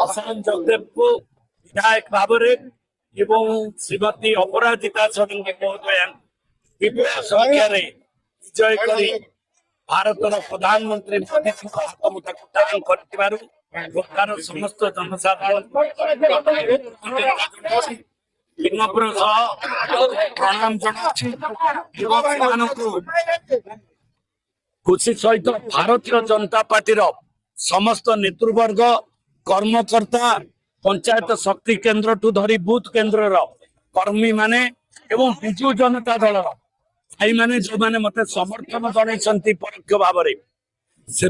प्रशांत जगदेव को विधायक भाव एवं श्रीमती अपराजिता षडंगी महोदय विपुल संख्या विजय कर भारतर प्रधानमंत्री मोदी हाथ मुठाक टाण कर समस्त जनसाधारण विनम्र प्रणाम जनाऊँ खुशी सहित भारतीय जनता पार्टी समस्त नेतृवर्ग कर्मकर्ता पंचायत शक्ति केंद्र ठू धरी बूथ केंद्र कर्मी माने एवं विजु जनता दल भाई माने जो माने मते समर्थन जन परोक्ष भाव से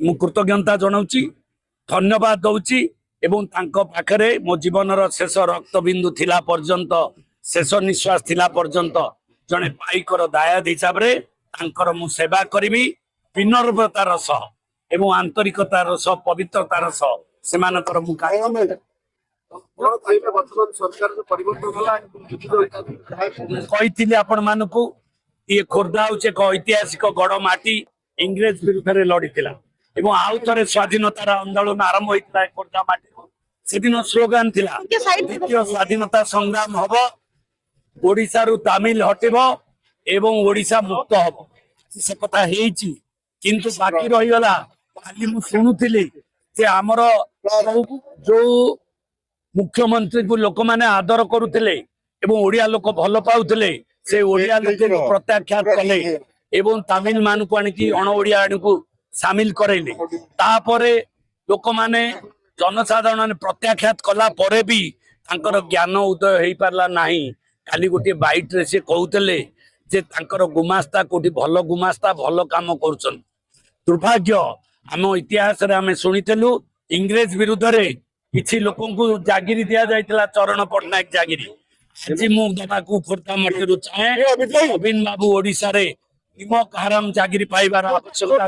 कृतज्ञता जनाऊँगी धन्यवाद दौची एवं तांको पाखरे मो जीवन शेष रक्तबिंदु थिला पर्यंत शेष निश्वास थिला पर्यंत जने पाइकर दायाद हिसाब रे तांकर मु सेवा करिवि विनम्रतार सह एवं आंतरिकतार सह पवित्रतार सह सेमानकर मु कही आपण मानकु ये खोर्धा होचे एक ऐतिहासिक गड़ माटी इंग्रेज विरुद्ध लड़ी एवं आउ थे स्वाधीनतार आंदोलन आरंभ होता है खोर्धा माटी से दिन स्लोगान थिला द्वितीय स्वाधीनता संग्राम हम ओडिशा रु तमिल हटिब एवं ओडिशा मुक्त हम से कथा हेची किंतु बाकी रहीगला खाली मु शुणुली जे आमर जो मुख्यमंत्री को लोक माने आदर करुले एवं ओडिया लोक भल पाउले से ओडिया लोक प्रत्याख्यात कले एवं तमिल मान को आनिकी अण ओडिया आनिकु सामिल करैले तापरे लोक माने जनसाधारण प्रत्याख्यात कला परे भी तांकर ज्ञान उदय हो पारला नाही काली गोटे बाइट रे से कहउतले जे तांकर गुमास्ता कोठी भल गुमास्ता भल काम करछन दुर्भाग्य आम इतिहास रे आमे सुनितलु इंग्रेज विरुद्ध रे किछि लोकन को जागिरी दिया जायतिला चरण पटनायक जागिरी आज मु दबा को खोर्धा मठिरु चाहे अबिन बाबू ओडिसा रे निमक हराम जागिरी पाइबार आवश्यकता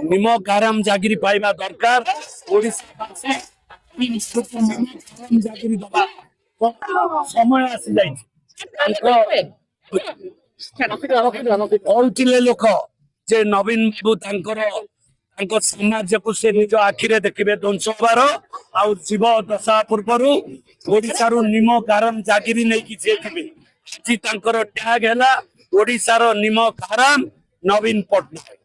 निमक हराम जागिरी पाइबा दरकार ओडिसा जागिरी दबा समय आसी जाय कहते लोक जे नवीन बाबू समाज को से निज आखिरे देखिए ध्वंस हबार आउ जीव दशा पूर्वर ओडिशा निमक आराम जागिरी नहीं कि टैग है ओडिशा निमक आराम नवीन पट्टनायक।